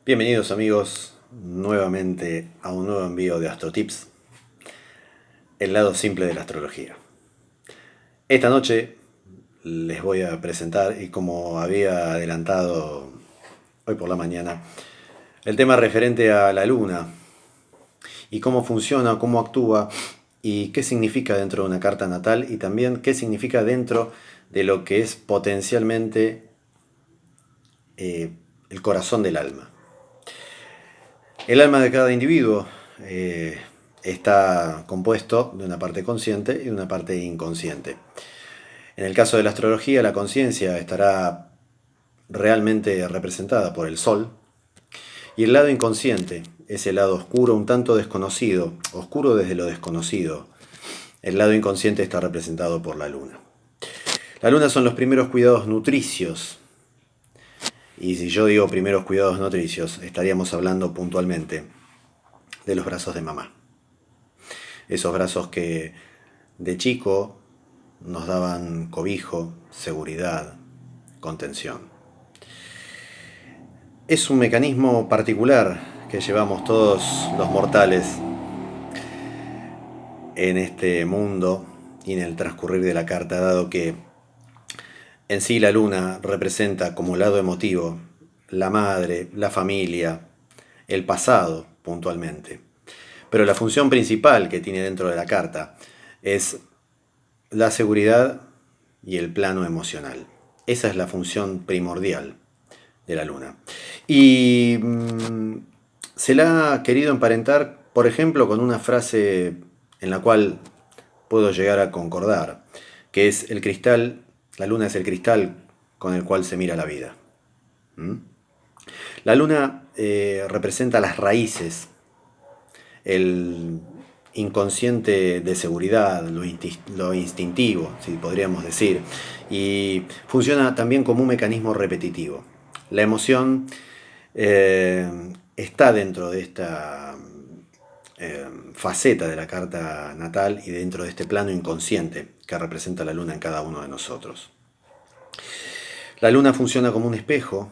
Bienvenidos amigos nuevamente a un nuevo envío de AstroTips, el lado simple de la astrología. Esta noche les voy a presentar, y como había adelantado hoy por la mañana, el tema referente a la luna y cómo funciona, cómo actúa y qué significa dentro de una carta natal y también qué significa dentro de lo que es potencialmente el corazón del alma. El alma de cada individuo está compuesto de una parte consciente y de una parte inconsciente. En el caso de la astrología, la conciencia estará realmente representada por el Sol, y el lado inconsciente, ese lado oscuro, un tanto desconocido, oscuro desde lo desconocido, el lado inconsciente está representado por la luna. La luna son los primeros cuidados nutricios, y si yo digo primeros cuidados nutricios, estaríamos hablando puntualmente de los brazos de mamá. Esos brazos que de chico nos daban cobijo, seguridad, contención. Es un mecanismo particular que llevamos todos los mortales en este mundo y en el transcurrir de la carta, dado que en sí la luna representa como lado emotivo la madre, la familia, el pasado puntualmente. Pero la función principal que tiene dentro de la carta es la seguridad y el plano emocional. Esa es la función primordial de la luna. Y se la ha querido emparentar, por ejemplo, con una frase en la cual puedo llegar a concordar, que es el cristal, la luna es el cristal con el cual se mira la vida. La luna representa las raíces, el inconsciente de seguridad, lo instintivo, si podríamos decir, y funciona también como un mecanismo repetitivo. La emoción está dentro de esta faceta de la carta natal y dentro de este plano inconsciente que representa la luna en cada uno de nosotros. La luna funciona como un espejo,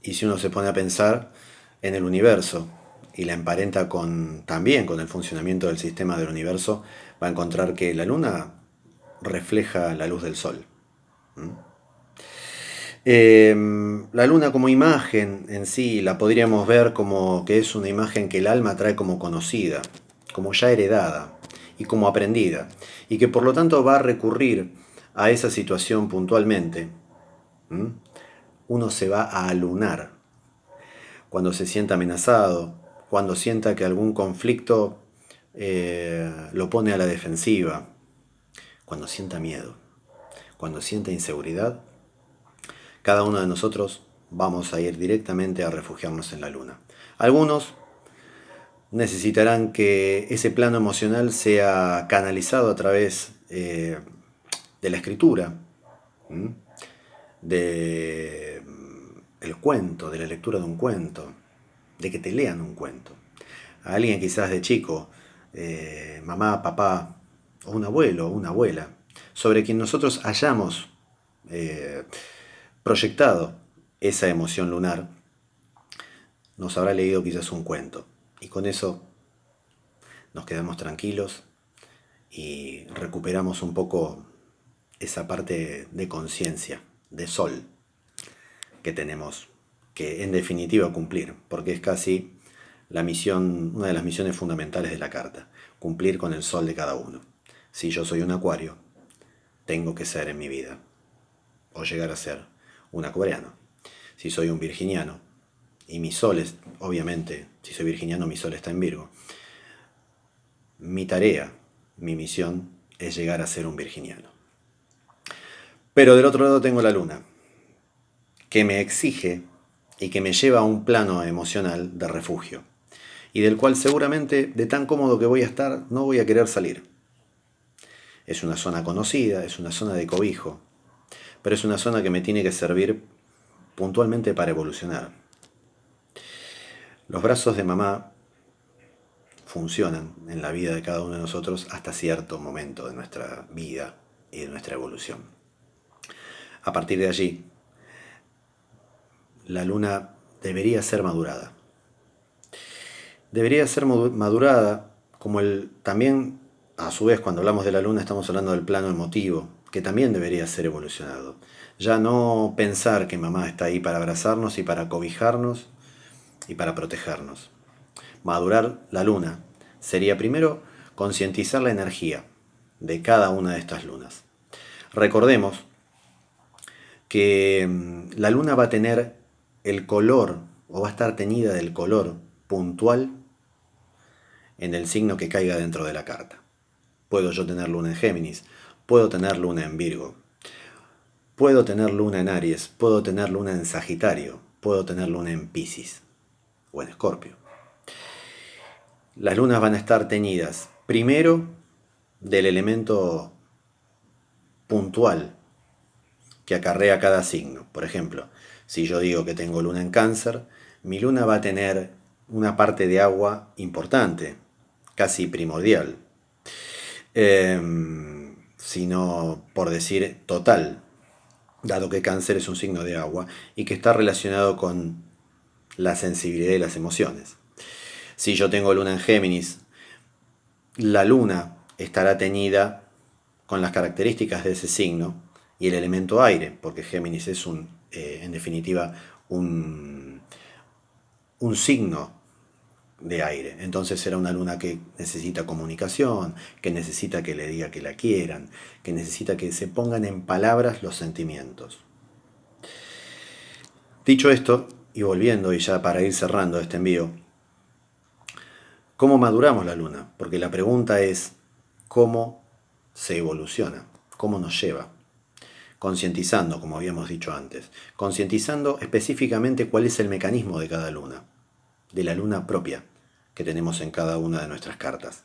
y si uno se pone a pensar en el universo y la emparenta también con el funcionamiento del sistema del universo, va a encontrar que la luna refleja la luz del sol. La luna como imagen en sí la podríamos ver como que es una imagen que el alma trae como conocida, como ya heredada y como aprendida, y que por lo tanto va a recurrir a esa situación puntualmente. Uno se va a alunar cuando se sienta amenazado, cuando sienta que algún conflicto lo pone a la defensiva, cuando sienta miedo, cuando sienta inseguridad. Cada uno de nosotros vamos a ir directamente a refugiarnos en la luna. Algunos necesitarán que ese plano emocional sea canalizado a través de la escritura, de el cuento, de la lectura de un cuento, de que te lean un cuento. A alguien quizás de chico, mamá, papá, o un abuelo o una abuela, sobre quien nosotros hayamos proyectado esa emoción lunar, nos habrá leído quizás un cuento. Y con eso nos quedamos tranquilos y recuperamos un poco esa parte de conciencia, de sol, que tenemos que en definitiva cumplir, porque es casi la misión, una de las misiones fundamentales de la carta, cumplir con el sol de cada uno. Si yo soy un acuario, tengo que ser en mi vida, o llegar a ser un acuariano. Si soy un virginiano, y mi sol es, obviamente, si soy virginiano, mi sol está en Virgo, mi tarea, mi misión, es llegar a ser un virginiano. Pero del otro lado tengo la luna, que me exige y que me lleva a un plano emocional de refugio, y del cual seguramente, de tan cómodo que voy a estar, no voy a querer salir. Es una zona conocida, es una zona de cobijo, pero es una zona que me tiene que servir puntualmente para evolucionar. Los brazos de mamá funcionan en la vida de cada uno de nosotros hasta cierto momento de nuestra vida y de nuestra evolución. A partir de allí, la luna debería ser madurada. debería ser madurada, como también, a su vez, cuando hablamos de la luna estamos hablando del plano emotivo, que también debería ser evolucionado. Ya no pensar que mamá está ahí para abrazarnos y para cobijarnos y para protegernos. Madurar la luna sería primero concientizar la energía de cada una de estas lunas. Recordemos que la luna va a tener el color, o va a estar teñida del color puntual en el signo que caiga dentro de la carta. Puedo yo tener luna en Géminis, puedo tener luna en Virgo, puedo tener luna en Aries, puedo tener luna en Sagitario, puedo tener luna en Piscis o en Escorpio. Las lunas van a estar teñidas primero del elemento puntual que acarrea cada signo. Por ejemplo, si yo digo que tengo luna en Cáncer, mi luna va a tener una parte de agua importante, casi primordial, sino por decir total, dado que Cáncer es un signo de agua y que está relacionado con la sensibilidad y las emociones. Si yo tengo luna en Géminis, la luna estará teñida con las características de ese signo y el elemento aire, porque Géminis es en definitiva un signo de aire. Entonces será una luna que necesita comunicación, que necesita que le diga que la quieran, que necesita que se pongan en palabras los sentimientos. Dicho esto, y volviendo, y ya para ir cerrando este envío, ¿cómo maduramos la luna? Porque la pregunta es, ¿cómo se evoluciona? ¿Cómo nos lleva? Concientizando, como habíamos dicho antes. Concientizando específicamente cuál es el mecanismo de cada luna, de la luna propia que tenemos en cada una de nuestras cartas.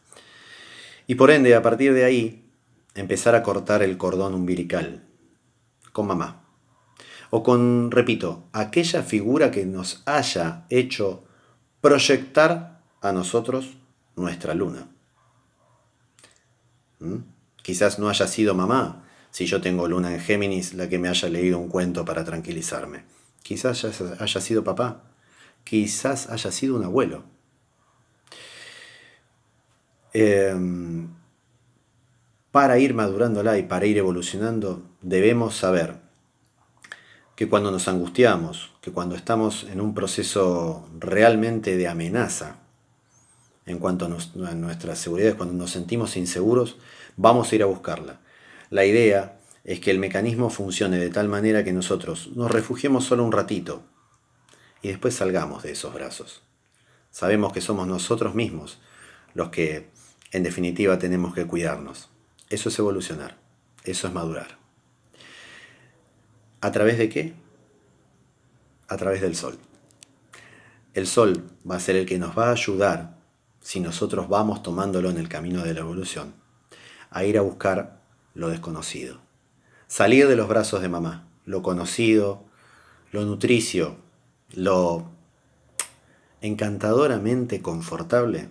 Y por ende, a partir de ahí, empezar a cortar el cordón umbilical con mamá. O con, repito, aquella figura que nos haya hecho proyectar a nosotros nuestra luna. Quizás no haya sido mamá, si yo tengo luna en Géminis, la que me haya leído un cuento para tranquilizarme. Quizás haya sido papá, quizás haya sido un abuelo. Para ir madurándola y para ir evolucionando, debemos saber que cuando nos angustiamos, que cuando estamos en un proceso realmente de amenaza, en cuanto a nuestras seguridades, cuando nos sentimos inseguros, vamos a ir a buscarla. La idea es que el mecanismo funcione de tal manera que nosotros nos refugiemos solo un ratito y después salgamos de esos brazos. Sabemos que somos nosotros mismos los que, en definitiva, tenemos que cuidarnos. Eso es evolucionar, eso es madurar. ¿A través de qué? A través del sol. El sol va a ser el que nos va a ayudar, si nosotros vamos tomándolo en el camino de la evolución, a ir a buscar lo desconocido. Salir de los brazos de mamá, lo conocido, lo nutricio, lo encantadoramente confortable,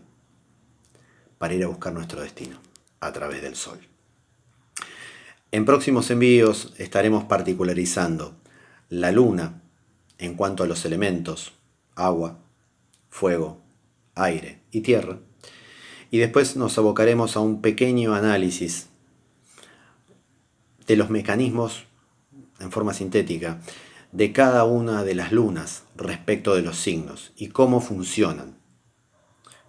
para ir a buscar nuestro destino a través del sol. En próximos envíos estaremos particularizando la luna en cuanto a los elementos agua, fuego, aire y tierra, y después nos abocaremos a un pequeño análisis de los mecanismos en forma sintética de cada una de las lunas respecto de los signos y cómo funcionan,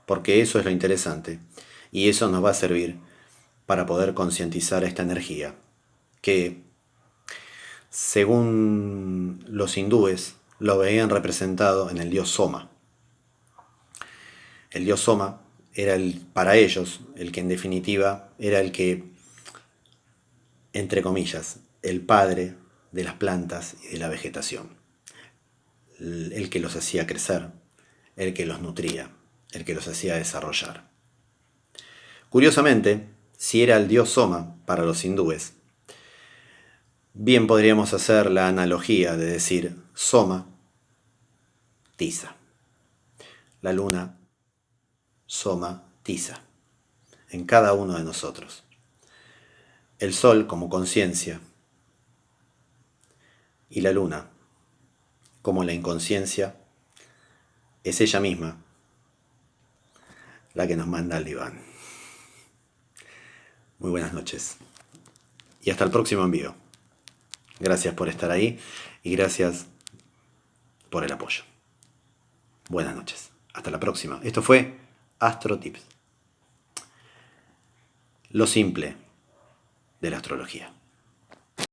porque eso es lo interesante y eso nos va a servir para poder concientizar esta energía que, según los hindúes, lo veían representado en el dios Soma. El dios Soma era para ellos el que en definitiva era el que, entre comillas, el padre de las plantas y de la vegetación, el que los hacía crecer, el que los nutría, el que los hacía desarrollar. Curiosamente, si era el dios Soma para los hindúes, bien podríamos hacer la analogía de decir Soma, tiza. La luna, Soma, tiza. En cada uno de nosotros. El sol como conciencia y la luna como la inconsciencia es ella misma la que nos manda el diván. Muy buenas noches. Y hasta el próximo envío. Gracias por estar ahí y gracias por el apoyo. Buenas noches. Hasta la próxima. Esto fue Astro Tips. Lo simple de la astrología.